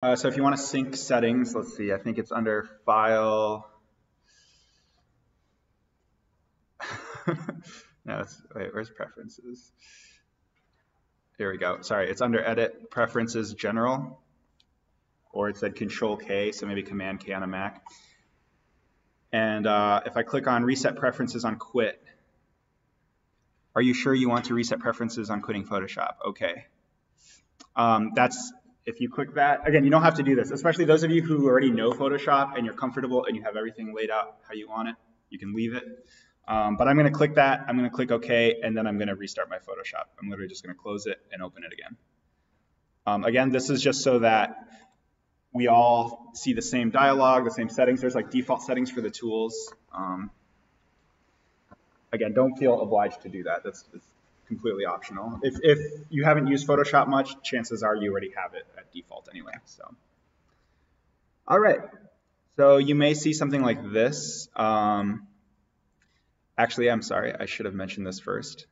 So if you want to sync settings, let's see, I think it's under File. No, wait, where's Preferences? Here we go. Sorry, it's under Edit, Preferences, General, or it said Control K, so maybe Command K on a Mac. And if I click on Reset Preferences on Quit, are you sure you want to reset preferences on quitting Photoshop? Okay. If you click that, again, you don't have to do this, especially those of you who already know Photoshop and you're comfortable and you have everything laid out how you want it, you can leave it. But I'm going to click that, I'm going to click OK, and then I'm going to restart my Photoshop. I'm literally just going to close it and open it again. Again, this is just so that we all see the same dialog, the same settings. There's like default settings for the tools. Again, don't feel obliged to do that. That's completely optional. If you haven't used Photoshop much, chances are you already have it at default anyway. So, all right. So you may see something like this. Actually, I'm sorry. I should have mentioned this first.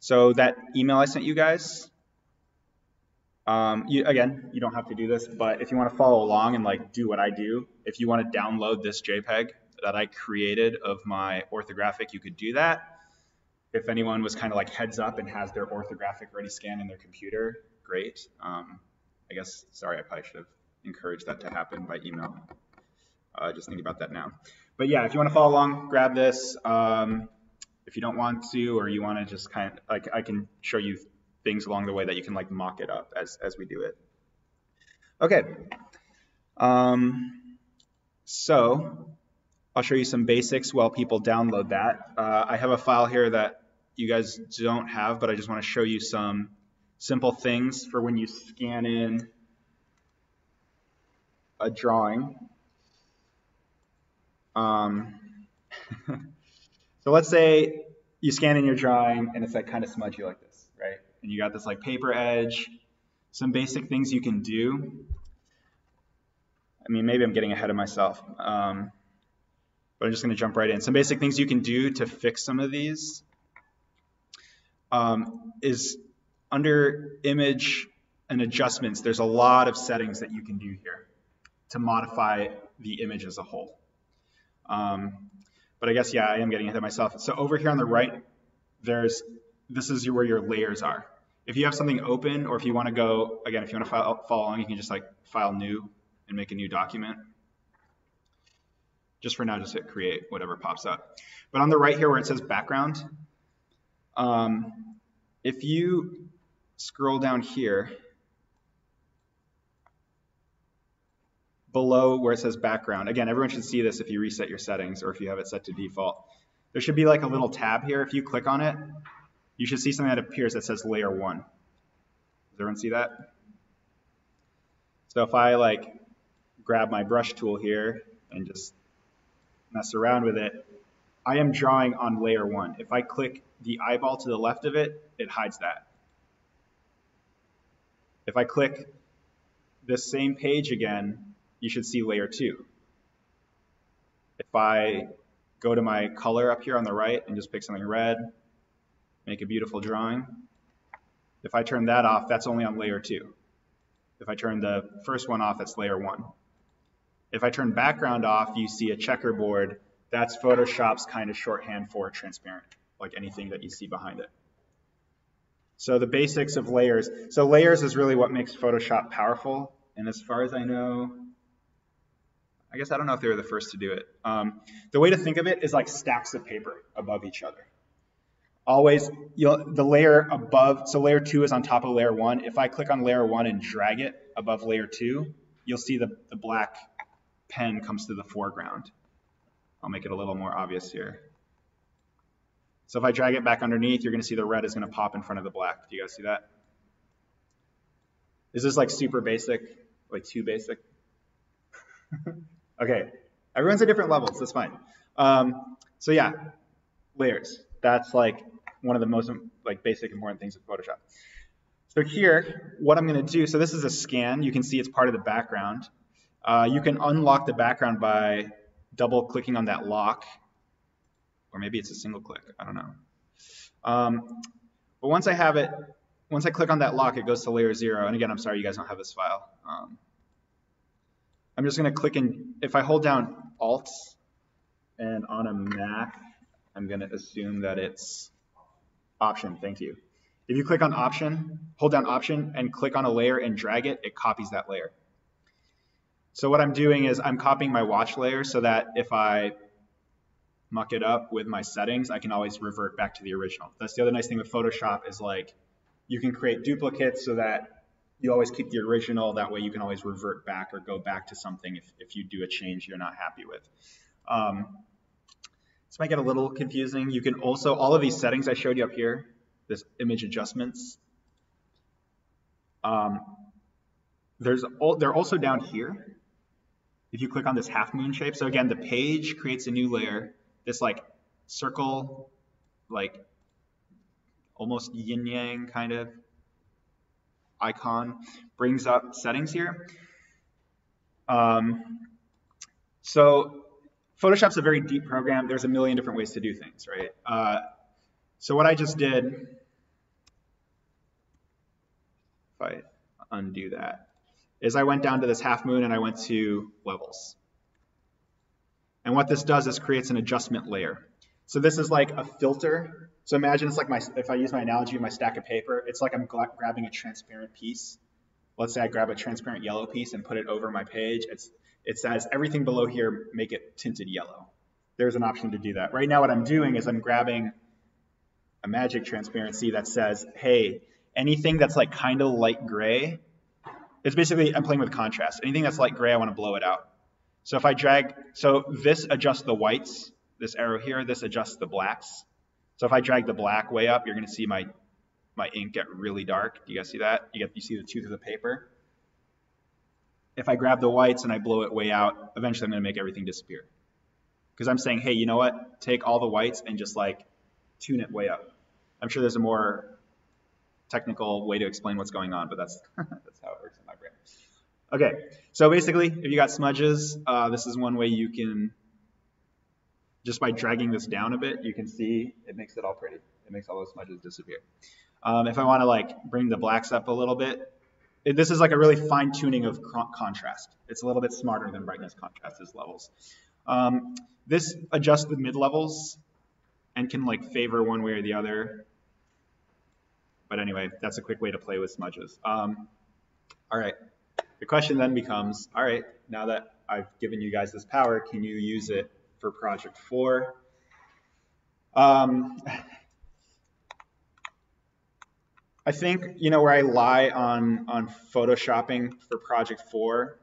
So that email I sent you guys, again, you don't have to do this, but if you want to follow along and like do what I do, if you want to download this JPEG that I created of my orthographic, you could do that. If anyone was kind of like heads up and has their orthographic already scanned in their computer, great. I guess, sorry, I probably should have encouraged that to happen by email. Just thinking about that now. But yeah, if you want to follow along, grab this. If you don't want to, or you want to just kind of, like, I can show you things along the way that you can like mock it up as we do it. Okay. So I'll show you some basics while people download that. I have a file here that you guys don't have, but I just want to show you some simple things for when you scan in a drawing. So let's say you scan in your drawing and it's like kind of smudgy like this, right? And you got this like paper edge, some basic things you can do. I mean, maybe I'm getting ahead of myself, but I'm just going to jump right in. Some basic things you can do to fix some of these is under Image and Adjustments, there's a lot of settings that you can do here to modify the image as a whole. But I guess, yeah, I am getting ahead of myself. So over here on the right, this is where your layers are. If you have something open, or if you want to go, again, if you want to follow along, you can just like File New and make a new document. Just for now, just hit Create, whatever pops up. But on the right here where it says Background, if you scroll down here, below where it says background, again, everyone should see this if you reset your settings or if you have it set to default. There should be like a little tab here. If you click on it, you should see something that appears that says Layer 1. Does everyone see that? So if I like grab my brush tool here and just mess around with it, I am drawing on Layer 1. If I click the eyeball to the left of it, it hides that. If I click this same page again, you should see Layer 2. If I go to my color up here on the right and just pick something red, make a beautiful drawing. If I turn that off, that's only on Layer 2. If I turn the first one off, that's Layer 1. If I turn background off, you see a checkerboard. That's Photoshop's kind of shorthand for transparent, like anything that you see behind it. So the basics of layers. So layers is really what makes Photoshop powerful. And as far as I know, I guess I don't know if they were the first to do it. The way to think of it is like stacks of paper above each other. Always, the layer above, so Layer 2 is on top of Layer 1. If I click on Layer 1 and drag it above Layer 2, you'll see the black pen comes to the foreground. I'll make it a little more obvious here. So if I drag it back underneath, you're going to see the red is going to pop in front of the black. Do you guys see that? Is this like super basic, like too basic? Okay, everyone's at different levels, that's fine. So yeah, layers. That's like one of the most like basic important things of Photoshop. So here, what I'm going to do, so this is a scan. You can see it's part of the background. You can unlock the background by double clicking on that lock, or maybe it's a single click, I don't know. But once I have it, once I click on that lock, it goes to Layer 0. And again, I'm sorry you guys don't have this file. I'm just going to click in. If I hold down Alt and on a Mac, I'm going to assume that it's Option. Thank you. If you click on Option, hold down Option and click on a layer and drag it, it copies that layer. So what I'm doing is I'm copying my watch layer so that if I muck it up with my settings, I can always revert back to the original. That's the other nice thing with Photoshop is like you can create duplicates so that you always keep the original. That way you can always revert back or go back to something if you do a change you're not happy with. This might get a little confusing. You can also, all of these settings I showed you up here, this image adjustments, they're also down here. If you click on this half moon shape, so again, the page creates a new layer, this like circle, like almost yin yang kind of icon brings up settings here. So Photoshop's a very deep program. There's a million different ways to do things, right? So what I just did, if I undo that, is I went down to this half moon and I went to levels. And what this does is creates an adjustment layer. So this is like a filter. So imagine it's like if I use my analogy of my stack of paper, it's like I'm grabbing a transparent piece. Let's say I grab a transparent yellow piece and put it over my page. It says everything below here, make it tinted yellow. There's an option to do that. Right now what I'm doing is I'm grabbing a magic transparency that says, hey, anything that's like kind of light gray, it's basically, I'm playing with contrast. Anything that's light gray, I want to blow it out. So if I drag, so this adjusts the whites, this arrow here, this adjusts the blacks. So if I drag the black way up, you're going to see my ink get really dark. Do you guys see that? You see the tooth of the paper. If I grab the whites and I blow it way out, eventually I'm going to make everything disappear. Because I'm saying, hey, you know what? Take all the whites and just like tune it way up. I'm sure there's a more technical way to explain what's going on, but that's that's how it works in my brain. Okay, so basically, if you got smudges, this is one way you can, just by dragging this down a bit, you can see it makes it all pretty. It makes all those smudges disappear. If I want to like bring the blacks up a little bit, this is like a really fine tuning of contrast. It's a little bit smarter than brightness contrast levels. This adjusts the mid levels and can like favor one way or the other. But anyway, that's a quick way to play with smudges. All right, the question then becomes, all right, now that I've given you guys this power, can you use it for Project 4? I think, you know, where I lie on photoshopping for Project 4,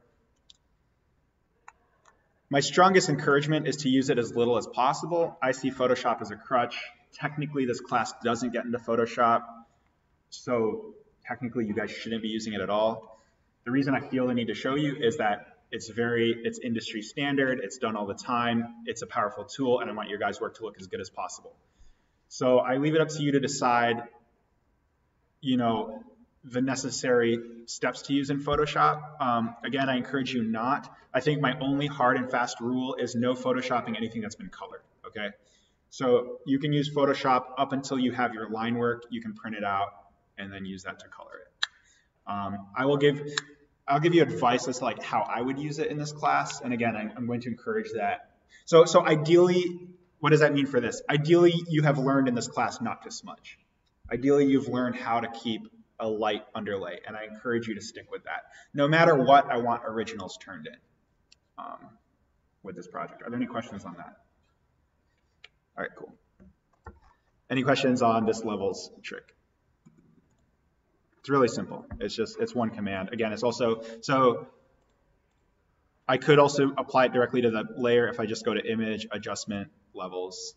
my strongest encouragement is to use it as little as possible. I see Photoshop as a crutch. Technically, this class doesn't get into Photoshop, so technically you guys shouldn't be using it at all. The reason I feel the need to show you is that it's industry standard, it's done all the time, it's a powerful tool, and I want your guys' work to look as good as possible. So I leave it up to you to decide, you know, the necessary steps to use in Photoshop. Again, I encourage you not. I think my only hard and fast rule is no Photoshopping anything that's been colored, okay? So you can use Photoshop up until you have your line work, you can print it out and then use that to color it. I'll give you advice as to like how I would use it in this class. And again, I'm going to encourage that. So ideally, what does that mean for this? Ideally, you have learned in this class not to smudge. Ideally, you've learned how to keep a light underlay, and I encourage you to stick with that. No matter what, I want originals turned in with this project. Are there any questions on that? All right, cool. Any questions on this levels trick? It's really simple. It's one command. Again, it's also, so I could also apply it directly to the layer if I just go to image, adjustment, levels.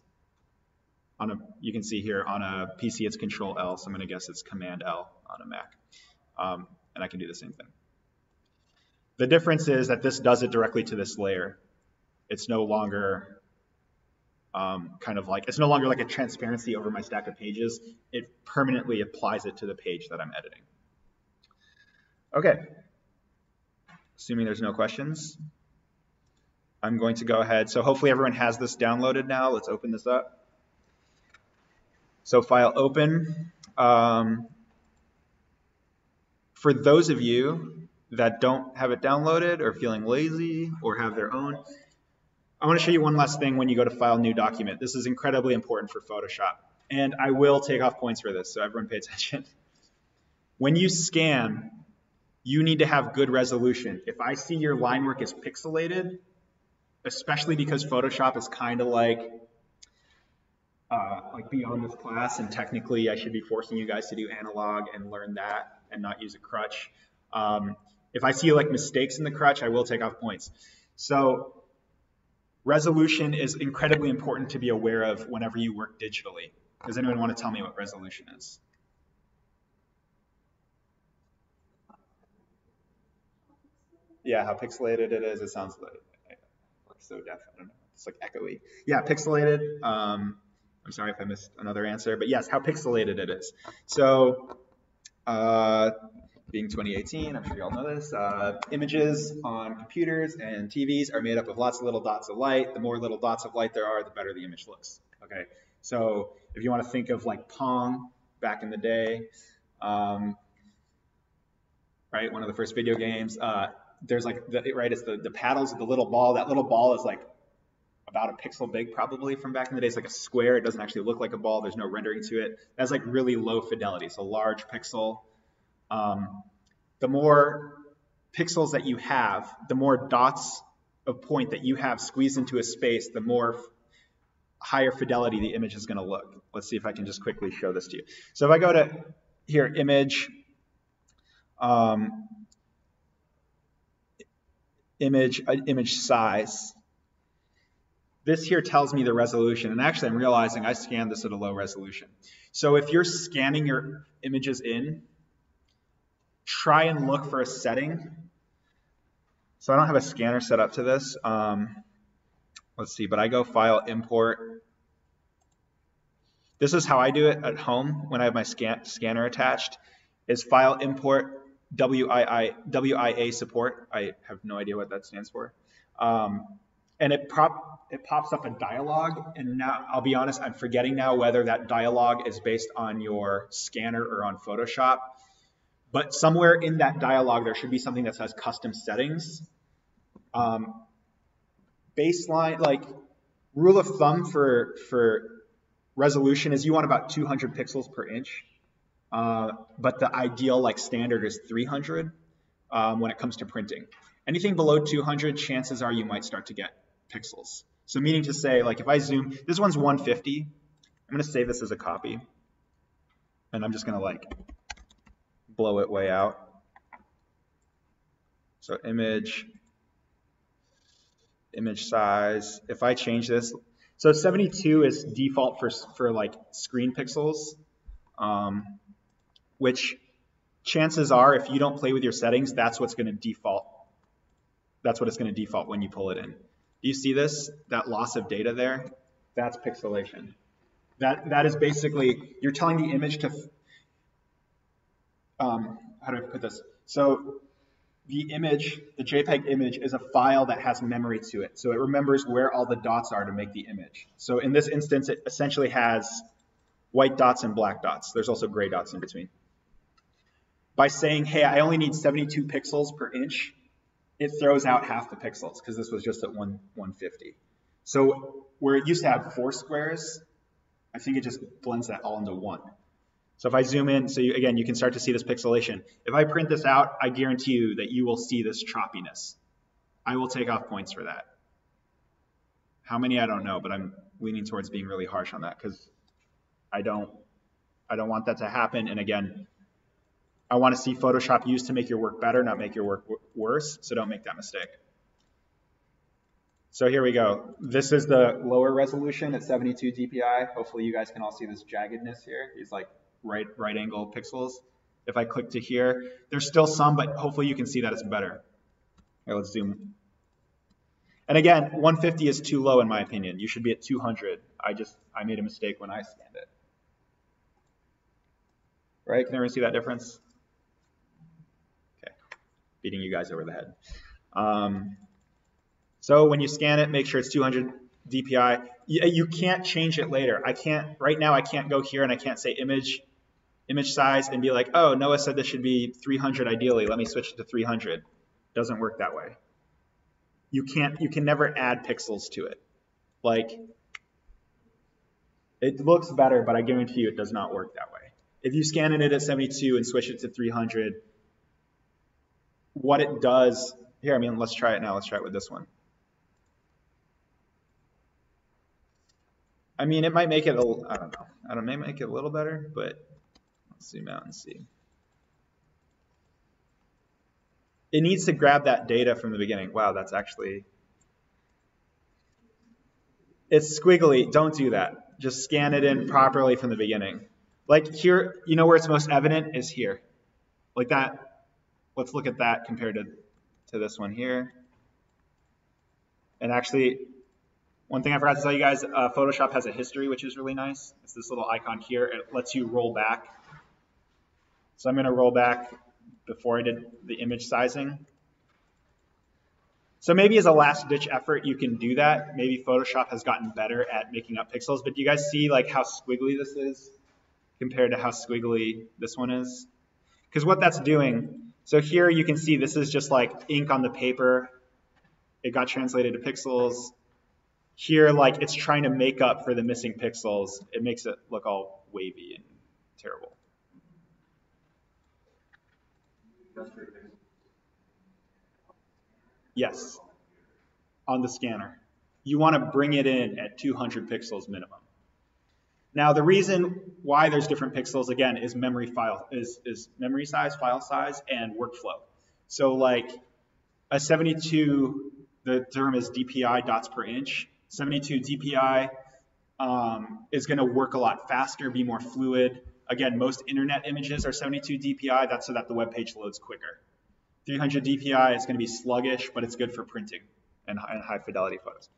You can see here on a PC it's Control L, so I'm going to guess it's Command L on a Mac. And I can do the same thing. The difference is that this does it directly to this layer. It's no longer it's no longer like a transparency over my stack of pages. It permanently applies it to the page that I'm editing. Okay. Assuming there's no questions, I'm going to go ahead. So hopefully everyone has this downloaded now. Let's open this up. So file open. For those of you that don't have it downloaded or feeling lazy or have their own, I want to show you one last thing when you go to File, New Document. This is incredibly important for Photoshop. And I will take off points for this, so everyone pay attention. When you scan, you need to have good resolution. If I see your line work is pixelated, especially because Photoshop is kind of like beyond this class, and technically I should be forcing you guys to do analog and learn that and not use a crutch. If I see like mistakes in the crutch, I will take off points. So resolution is incredibly important to be aware of whenever you work digitally. Does anyone want to tell me what resolution is? Yeah, how pixelated it is. It sounds like so deaf. I don't know. It's like echoey. Yeah, pixelated. I'm sorry if I missed another answer, but yes, how pixelated it is. So being 2018, I'm sure you all know this, images on computers and TVs are made up of lots of little dots of light. The more little dots of light there are, the better the image looks. Okay, so if you want to think of like Pong back in the day, right, one of the first video games, there's like, it's the paddles of the little ball. That little ball is like about a pixel big probably from back in the day. It's like a square. It doesn't actually look like a ball. There's no rendering to it. That's like really low fidelity, so large pixel. The more pixels that you have, the more dots of point that you have squeezed into a space, the more higher fidelity the image is going to look. Let's see if I can just quickly show this to you. So if I go to here, image, image size. This here tells me the resolution, and actually I'm realizing I scanned this at a low resolution. So if you're scanning your images in, try and look for a setting. So I don't have a scanner set up to this. Let's see, but I go File, Import. This is how I do it at home when I have my scanner attached, is File, Import, WIA support. I have no idea what that stands for. And it pops up a dialog, and now I'll be honest, I'm forgetting now whether that dialog is based on your scanner or on Photoshop. But somewhere in that dialog, there should be something that says custom settings. Baseline, like rule of thumb for resolution is you want about 200 pixels per inch. But the ideal like standard is 300 when it comes to printing. Anything below 200, chances are you might start to get pixels. So meaning to say, like if I zoom, this one's 150. I'm going to save this as a copy. And I'm just going to like blow it way out. So image size. If I change this, so 72 is default for like screen pixels, which chances are if you don't play with your settings, that's what's going to default. That's what it's going to default when you pull it in. Do you see this? That loss of data there? That's pixelation. That is basically, you're telling the image to, how do I put this? So the image, the JPEG image is a file that has memory to it. So it remembers where all the dots are to make the image. So in this instance, it essentially has white dots and black dots. There's also gray dots in between. By saying, hey, I only need 72 pixels per inch, it throws out half the pixels because this was just at 150. So where it used to have 4 squares, I think it just blends that all into one. So if I zoom in, so again, you can start to see this pixelation. If I print this out, I guarantee you that you will see this choppiness. I will take off points for that. How many, I don't know, but I'm leaning towards being really harsh on that because I don't want that to happen. And again, I want to see Photoshop used to make your work better, not make your work worse, so don't make that mistake. So here we go. This is the lower resolution at 72 dpi. Hopefully you guys can all see this jaggedness here. These like right angle pixels. If I click to here, there's still some, but hopefully you can see that it's better. Here, let's zoom. And again, 150 is too low in my opinion. You should be at 200. I made a mistake when I scanned it. Right, can everyone see that difference? Okay, beating you guys over the head. So when you scan it, make sure it's 200 dpi. You can't change it later. Right now I can't go here and I can't say image image size and be like, oh, Noah said this should be 300 ideally. Let me switch it to 300. Doesn't work that way. You can never add pixels to it. Like, it looks better, but I guarantee you it does not work that way. If you scan it at 72 and switch it to 300, what it does, here, I mean, let's try it now. Let's try it with this one. I mean, it might make it, I don't know, may make it a little better, but let's zoom out and see. It needs to grab that data from the beginning. Wow, that's actually, it's squiggly. Don't do that. Just scan it in properly from the beginning. Like here, you know where it's most evident is here. Like that. Let's look at that compared to this one here. And actually, one thing I forgot to tell you guys, Photoshop has a history, which is really nice. It's this little icon here. It lets you roll back. So I'm going to roll back before I did the image sizing. So maybe as a last-ditch effort, you can do that. Maybe Photoshop has gotten better at making up pixels. But do you guys see like how squiggly this is compared to how squiggly this one is? Because what that's doing, so here you can see this is just like ink on the paper. It got translated to pixels. Here, like it's trying to make up for the missing pixels. It makes it look all wavy and terrible. Yes, on the scanner. You want to bring it in at 200 pixels minimum. Now, the reason why there's different pixels, again, is memory size, file size, and workflow. So like a 72, the term is DPI, dots per inch. 72 DPI is going to work a lot faster, be more fluid. Again, most internet images are 72 DPI. That's so that the web page loads quicker. 300 DPI is going to be sluggish, but it's good for printing and high fidelity photos.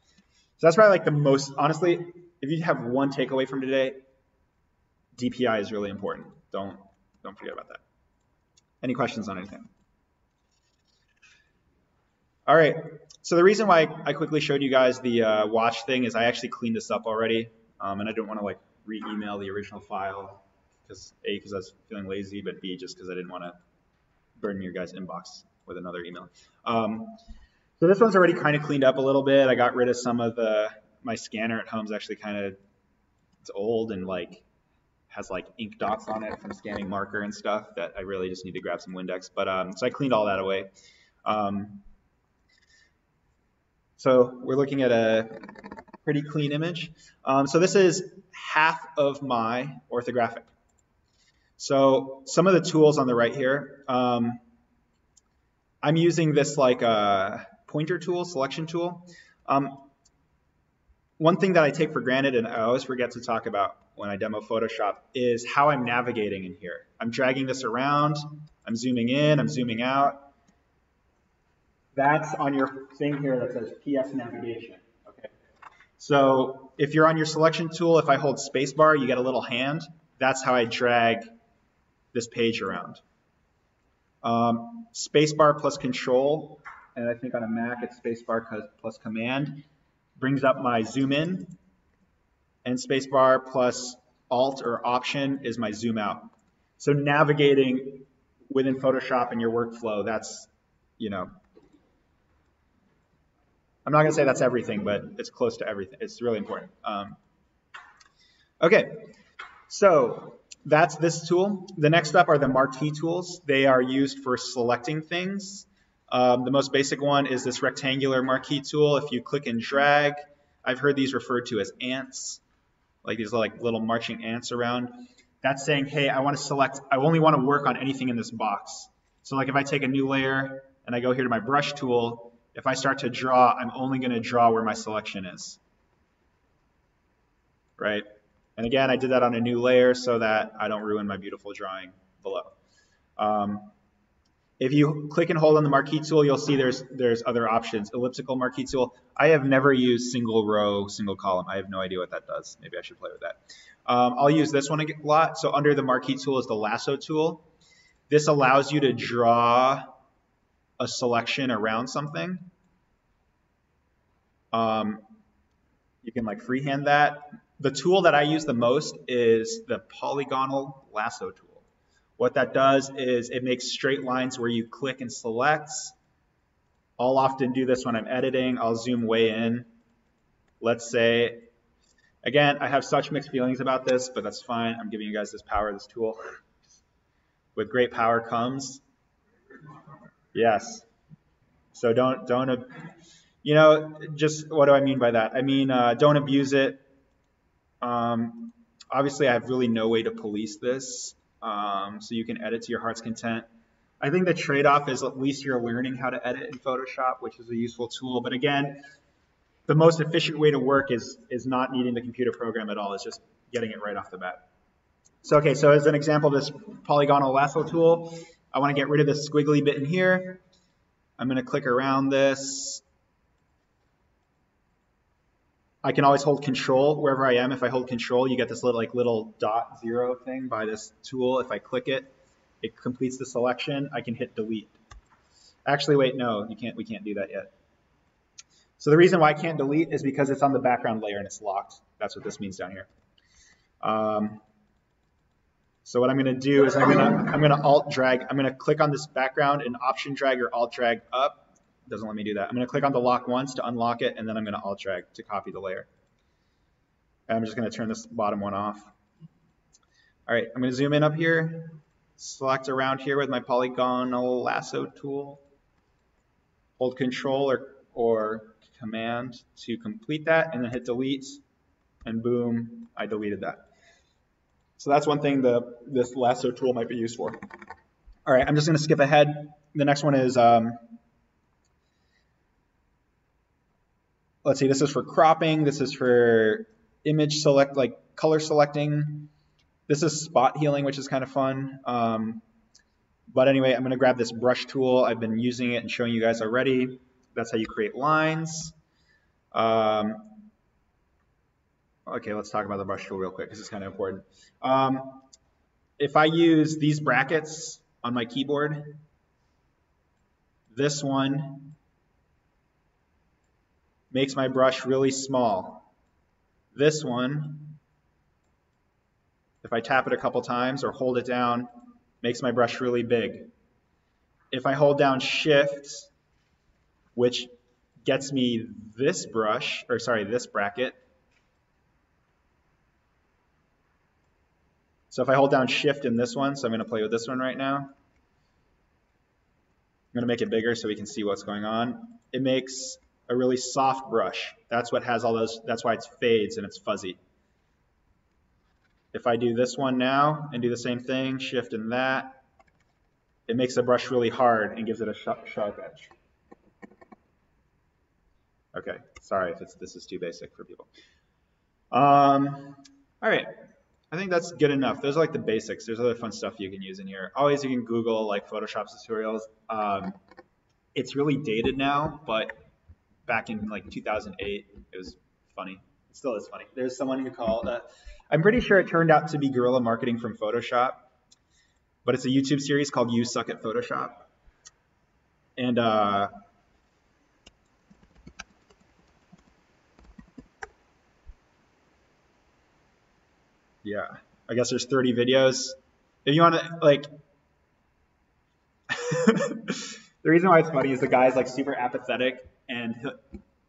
So that's probably like the most, honestly, if you have one takeaway from today, DPI is really important. Don't forget about that. Any questions on anything? All right. So the reason why I quickly showed you guys the watch thing is I actually cleaned this up already, and I didn't want to like re-email the original file because A, because I was feeling lazy, but B, just because I didn't want to burn your guys' inbox with another email. So this one's already kind of cleaned up a little bit. I got rid of some of my scanner at home is actually kind of, it's old and like has like ink dots on it from scanning marker and stuff that I really just need to grab some Windex. But so I cleaned all that away. So we're looking at a pretty clean image. So this is half of my orthographic. So some of the tools on the right here, I'm using this like a pointer tool, selection tool. One thing that I take for granted and I always forget to talk about when I demo Photoshop is how I'm navigating in here. I'm dragging this around, I'm zooming in, I'm zooming out. That's on your thing here that says PS navigation. Okay. So if you're on your selection tool, if I hold spacebar, you get a little hand. That's how I drag this page around. Spacebar plus control, and I think on a Mac it's spacebar plus command, brings up my zoom in, and spacebar plus alt or option is my zoom out. So navigating within Photoshop and your workflow, that's, you know, I'm not going to say that's everything, but it's close to everything. It's really important. Okay, so that's this tool. The next up are the marquee tools. They are used for selecting things. The most basic one is this rectangular marquee tool. If you click and drag, I've heard these referred to as ants, like these like little marching ants around. That's saying, hey, I want to select, I only want to work on anything in this box. So like if I take a new layer and I go here to my brush tool, if I start to draw, I'm only going to draw where my selection is, right? And again, I did that on a new layer so that I don't ruin my beautiful drawing below. If you click and hold on the marquee tool, you'll see there's other options. Elliptical marquee tool. I have never used single row, single column. I have no idea what that does. Maybe I should play with that. I'll use this one a lot. So under the marquee tool is the lasso tool. This allows you to draw a selection around something. You can like freehand that. The tool that I use the most is the polygonal lasso tool. What that does is it makes straight lines where you click and select. I'll often do this when I'm editing. I'll zoom way in. Let's say, again, I have such mixed feelings about this, but that's fine. I'm giving you guys this power, this tool. With great power comes, yes. So don't, you know, just what do I mean by that? I mean, don't abuse it. Obviously, I have really no way to police this, so you can edit to your heart's content. I think the trade-off is at least you're learning how to edit in Photoshop, which is a useful tool. But again, the most efficient way to work is not needing the computer program at all. It's just getting it right off the bat. So okay, so as an example of this polygonal lasso tool, I want to get rid of this squiggly bit in here. I'm going to click around this. I can always hold control wherever I am. If I hold control, you get this little dot 0 thing by this tool. If I click it, it completes the selection. I can hit delete. Actually, wait, no, we can't do that yet. So the reason why I can't delete is because it's on the background layer and it's locked. That's what this means down here. So what I'm going to do is I'm going to alt drag. I'm going to click on this background and option drag or alt drag up. Doesn't let me do that. I'm going to click on the lock once to unlock it, and then I'm going to alt drag to copy the layer. And I'm just going to turn this bottom one off. All right, I'm going to zoom in up here, select around here with my polygonal lasso tool, hold control or command to complete that, and then hit delete, and boom, I deleted that. So that's one thing this lasso tool might be used for. All right, I'm just going to skip ahead. The next one is, let's see, this is for cropping. This is for image select, like color selecting. This is spot healing, which is kind of fun. But anyway, I'm going to grab this brush tool. I've been using it and showing you guys already. That's how you create lines. Okay, let's talk about the brush tool real quick because it's kind of important. If I use these brackets on my keyboard, this one makes my brush really small. This one, if I tap it a couple times or hold it down, makes my brush really big. If I hold down Shift, which gets me this brush, or sorry, this bracket. So if I hold down Shift in this one, so I'm going to play with this one right now. I'm going to make it bigger so we can see what's going on. It makes a really soft brush. That's what has all those, that's why it fades and it's fuzzy. If I do this one now and do the same thing, Shift in that, it makes the brush really hard and gives it a sharp edge. Okay, sorry if this is too basic for people. All right, I think that's good enough. Those are like the basics. There's other fun stuff you can use in here. Always you can Google like Photoshop tutorials. It's really dated now, but back in like 2008, it was funny. It still is funny. There's someone who called, I'm pretty sure it turned out to be guerrilla marketing from Photoshop, but it's a YouTube series called You Suck at Photoshop. And yeah, I guess there's 30 videos. If you want to, like, the reason why it's funny is the guy's like super apathetic, and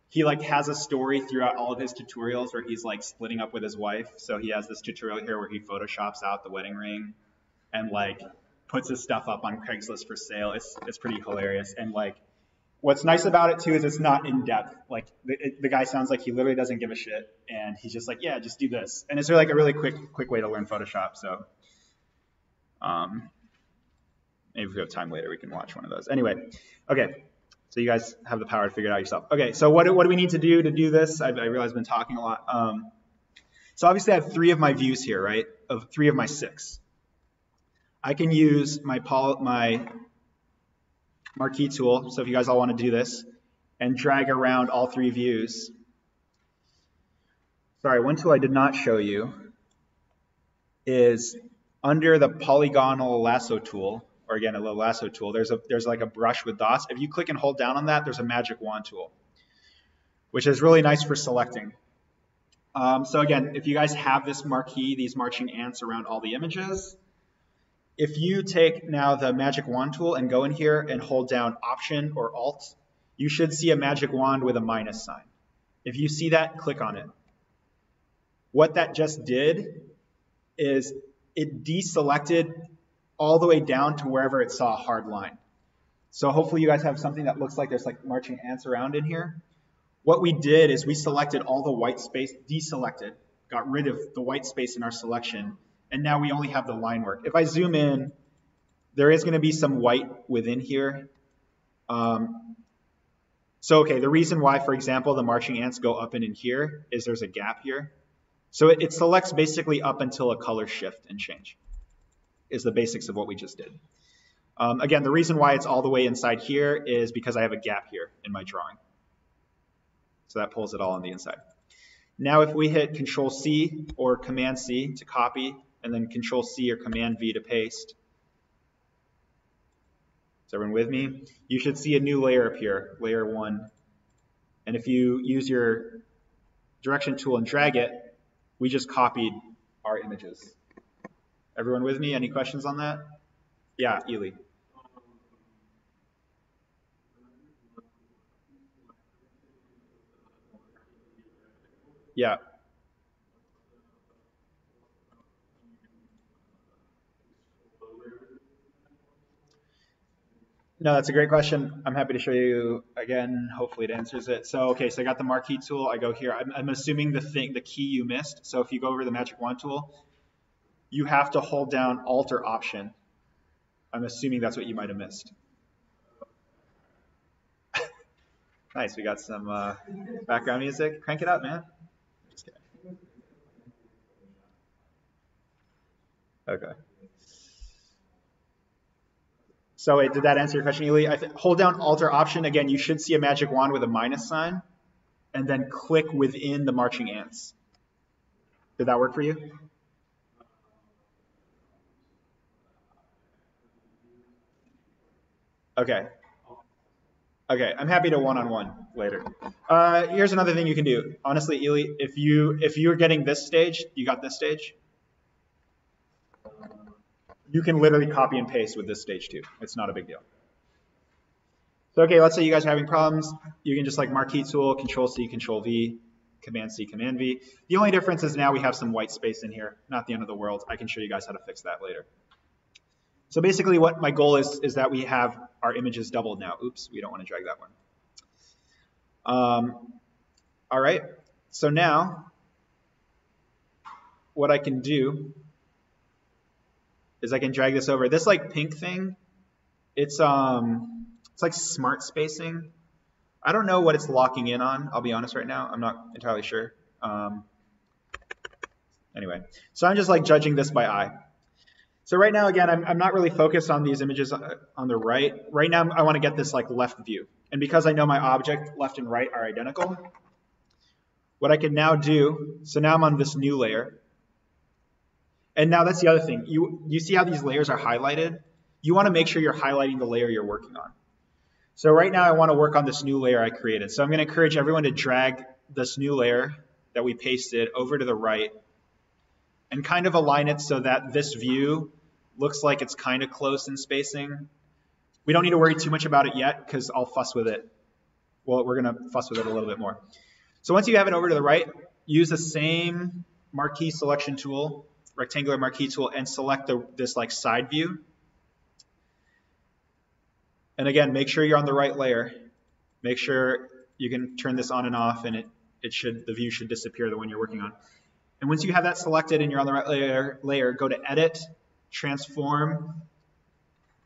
he like has a story throughout all of his tutorials where he's like splitting up with his wife. So he has this tutorial here where he photoshops out the wedding ring and like puts his stuff up on Craigslist for sale. It's pretty hilarious. And like, what's nice about it too is it's not in depth. Like the guy sounds like he literally doesn't give a shit, and he's just like, yeah, just do this. And it's really like a really quick way to learn Photoshop. So maybe if we have time later, we can watch one of those. Anyway, okay. So you guys have the power to figure it out yourself. Okay, so what do we need to do this? I realize I've been talking a lot. So obviously I have 3 of my views here, right? Of 3 of my 6. I can use my marquee tool. So if you guys all want to do this, and drag around all 3 views. Sorry, one tool I did not show you is under the polygonal lasso tool. Or again, a little lasso tool, there's like a brush with dots. If you click and hold down on that, there's a magic wand tool, which is really nice for selecting. So again, if you guys have this marquee, these marching ants around all the images, If you take now the magic wand tool and go in here and hold down Option or Alt, you should see a magic wand with a minus sign. If you see that, click on it. What that just did is it deselected all the way down to wherever it saw a hard line. So hopefully you guys have something that looks like there's like marching ants around in here. What we did is we selected all the white space, deselected, got rid of the white space in our selection, and now we only have the line work. If I zoom in, there is going to be some white within here. Okay, the reason why, for example, the marching ants go up and in here is there's a gap here. So it selects basically up until a color shift and change is the basics of what we just did. Again, the reason why it's all the way inside here is because I have a gap here in my drawing. So that pulls it all on the inside. Now if we hit Control-C or Command-C to copy, and then Control-C or Command-V to paste. Is everyone with me? You should see a new layer appear, layer 1. And if you use your direction tool and drag it, we just copied our images. Everyone with me? Any questions on that? Yeah, Ely. Yeah. No, that's a great question. I'm happy to show you again. Hopefully it answers it. So, okay, so I got the marquee tool. I go here. I'm assuming the key you missed. So if you go over to the magic wand tool, you have to hold down Alt or Option. I'm assuming that's what you might have missed. Nice, we got some background music. Crank it up, man. Just kidding. Okay. So wait, did that answer your question, Ely? Hold down Alt or Option. Again, you should see a magic wand with a minus sign, and then click within the marching ants. Did that work for you? Okay. Okay, I'm happy to one-on-one later. Here's another thing you can do. Honestly, Ely, if you're getting this stage, you got this stage. You can literally copy and paste with this stage too. It's not a big deal. So okay, let's say you guys are having problems. You can just like marquee tool, Control-C, Control-V, Command-C, Command-V. The only difference is now we have some white space in here. Not the end of the world. I can show you guys how to fix that later. So basically what my goal is that we have our images doubled now. Oops, we don't want to drag that one. All right, so now what I can do is I can drag this over. This like pink thing, it's like smart spacing. I don't know what it's locking in on. I'll be honest right now. I'm not entirely sure. Anyway, so I'm just like judging this by eye. So right now, again, I'm not really focused on these images on the right. Right now, I want to get this like left view. And because I know my object left and right are identical, what I can now do, so now I'm on this new layer. And now that's the other thing. You see how these layers are highlighted? You want to make sure you're highlighting the layer you're working on. So right now I want to work on this new layer I created. So I'm going to encourage everyone to drag this new layer that we pasted over to the right and kind of align it so that this view looks like it's kind of close in spacing. We don't need to worry too much about it yet because I'll fuss with it. Well, we're going to fuss with it a little bit more. So once you have it over to the right, use the same marquee selection tool, rectangular marquee tool, and select this like side view. And again, make sure you're on the right layer. Make sure you can turn this on and off, and the view should disappear, the one you're working on. And once you have that selected and you're on the right layer, go to Edit, Transform,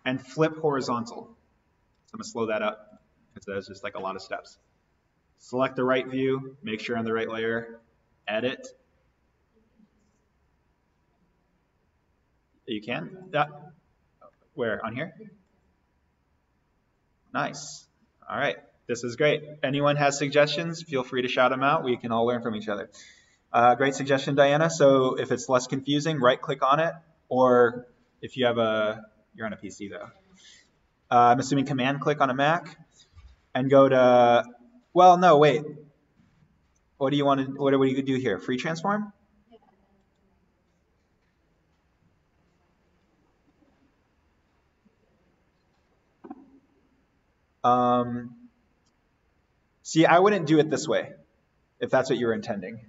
and Flip Horizontal. So I'm going to slow that up because there's just like a lot of steps. Select the right view, make sure you're on the right layer, Edit. You can? Where? On here? Nice. All right. This is great. Anyone has suggestions, feel free to shout them out. We can all learn from each other. Great suggestion, Diana. So if it's less confusing, right-click on it. Or if you have you're on a PC though. I'm assuming Command-click on a Mac and go to, well, no, wait. What do you do here? Free transform? See, I wouldn't do it this way, if that's what you were intending.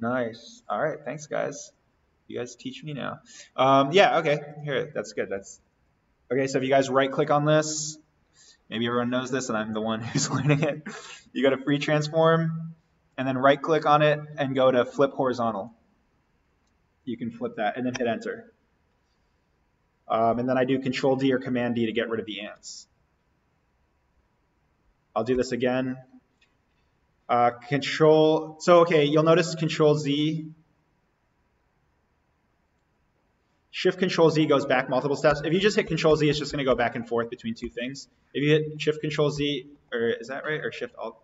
Nice. All right, thanks, guys. You guys teach me now. Yeah, okay, here, that's good. Okay, so if you guys right-click on this, maybe everyone knows this and I'm the one who's learning it. You go to free transform, and then right-click on it and go to flip horizontal. You can flip that and then hit enter. And then I do Control D or Command D to get rid of the ants. I'll do this again. Okay, you'll notice Control Z. Shift Control Z goes back multiple steps. If you just hit Control Z, it's just going to go back and forth between two things. If you hit Shift Control Z, or is that right? Or Shift Alt?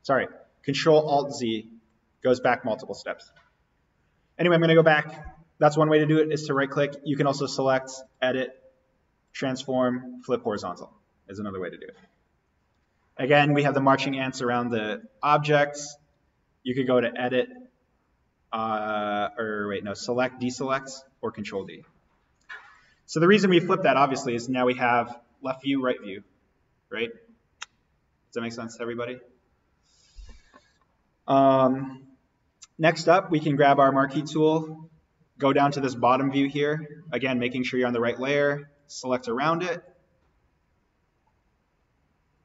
Sorry, Control Alt Z goes back multiple steps. Anyway, I'm going to go back. That's one way to do it, is to right click. You can also select, edit, transform, flip horizontal is another way to do it. Again, we have the marching ants around the objects. You could go to edit, select, deselect, or Control D. So the reason we flip that, obviously, is now we have left view, right view, right? Does that make sense to everybody? Next up, we can grab our marquee tool, go down to this bottom view here, again, making sure you're on the right layer, select around it.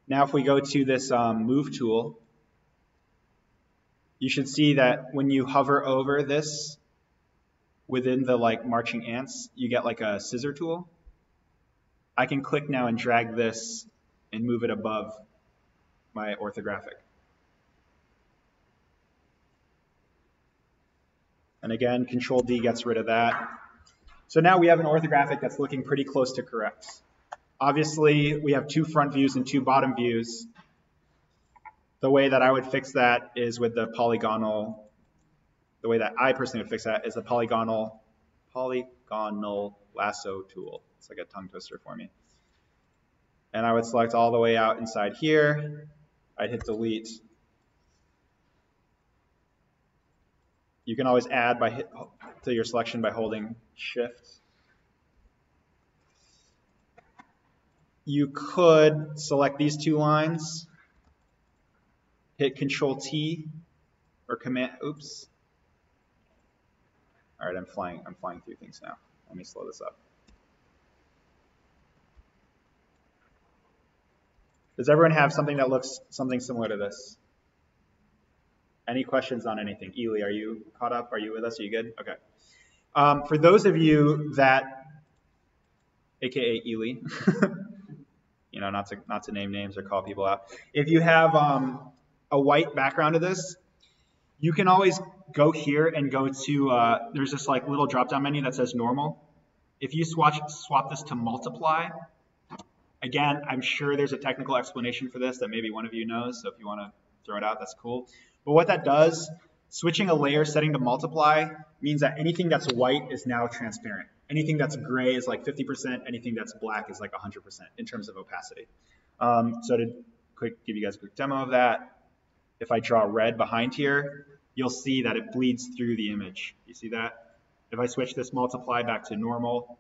Now if we go to this move tool, you should see that when you hover over this within the marching ants, you get like a scissor tool. I can click now and drag this and move it above my orthographic. And again, Control D gets rid of that. So now we have an orthographic that's looking pretty close to correct. Obviously, we have two front views and two bottom views. The way that I would fix that is with the polygonal, the way that I personally would fix that is the polygonal lasso tool. It's like a tongue twister for me. And I would select all the way out inside here. I'd hit delete. You can always add to your selection by holding Shift. You could select these two lines, hit Control T or Command. Oops. All right, I'm flying through things now. Let me slow this up. Does everyone have something that looks something similar to this? Any questions on anything? Ely, are you caught up? Are you with us? Are you good? Okay. For those of you that, AKA Ely, you know, not to name names or call people out. If you have a white background of this, you can always go here and go to, there's this little drop-down menu that says normal. If you swap this to multiply, again, I'm sure there's a technical explanation for this that maybe one of you knows, so if you want to throw it out, that's cool. But what that does, switching a layer setting to multiply means that anything that's white is now transparent. Anything that's gray is like 50%, anything that's black is like 100% in terms of opacity. So to give you guys a quick demo of that, if I draw red behind here, you'll see that it bleeds through the image. You see that? If I switch this multiply back to normal,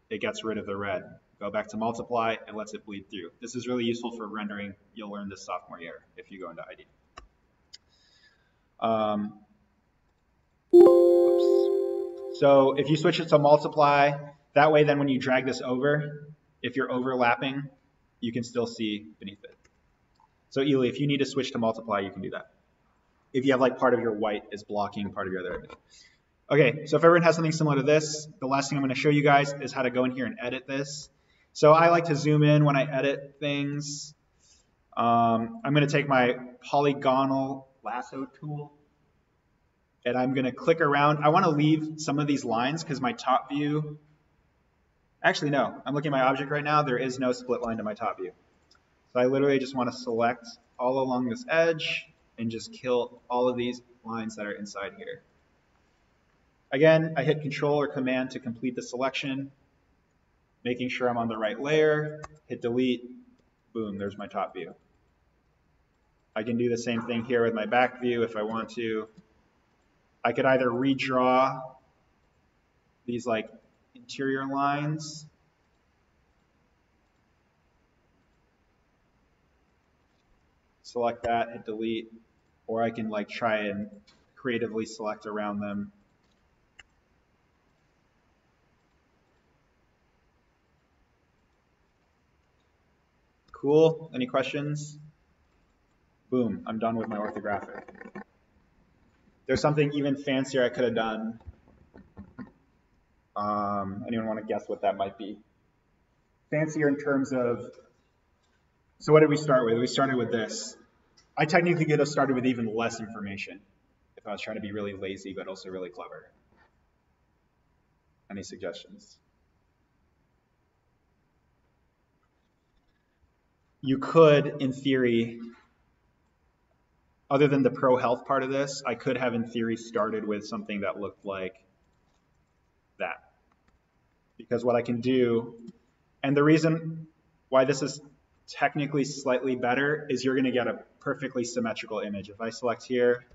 it gets rid of the red. Go back to multiply, it lets it bleed through. This is really useful for rendering. You'll learn this sophomore year if you go into ID. So if you switch it to multiply, that way then when you drag this over, if you're overlapping, you can still see beneath it. So Ely, if you need to switch to multiply, you can do that. If you have part of your white is blocking part of your other image. Okay, so if everyone has something similar to this, the last thing I'm going to show you guys is how to go in here and edit this. So I like to zoom in when I edit things. I'm going to take my polygonal lasso tool and I'm going to click around. I want to leave some of these lines because my top view, actually no, I'm looking at my object right now. There is no split line to my top view. So I literally just want to select all along this edge and just kill all of these lines that are inside here. Again, I hit Control or Command to complete the selection, making sure I'm on the right layer, hit delete, boom, there's my top view. I can do the same thing here with my back view if I want to. I could either redraw these interior lines. Select that, hit delete, or I can like try and creatively select around them. Cool, any questions? Boom, I'm done with my orthographic. There's something even fancier I could have done. Anyone want to guess what that might be? Fancier in terms of, so what did we start with? We started with this. I technically could have started with even less information if I was trying to be really lazy, but also really clever. Any suggestions? You could, in theory, other than the pro health part of this, I could have in theory started with something that looked like that. Because what I can do, and the reason why this is technically slightly better is you're going to get a perfectly symmetrical image. If I select here,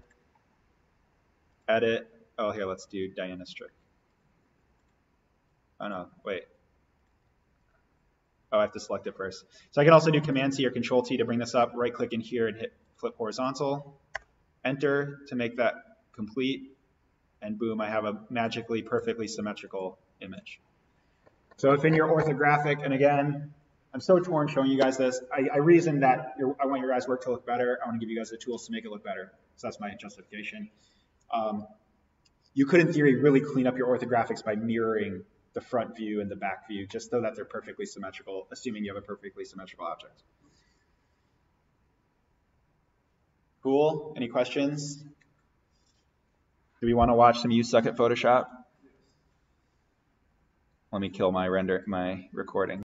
edit, oh, here, let's do Diana's trick. Oh, no, wait. Oh, I have to select it first. So I can also do Command-T or Control-T to bring this up, right-click in here and hit flip horizontal, enter to make that complete, and boom, I have a magically perfectly symmetrical image. So if in your orthographic, and again, I'm so torn showing you guys this. I reason that I want your guys' work to look better. I want to give you guys the tools to make it look better. So that's my justification. You could, in theory, really clean up your orthographics by mirroring the front view and the back view, just so that they're perfectly symmetrical, assuming you have a perfectly symmetrical object. Cool? Any questions? Do we want to watch some You Suck at Photoshop? Let me kill my recording.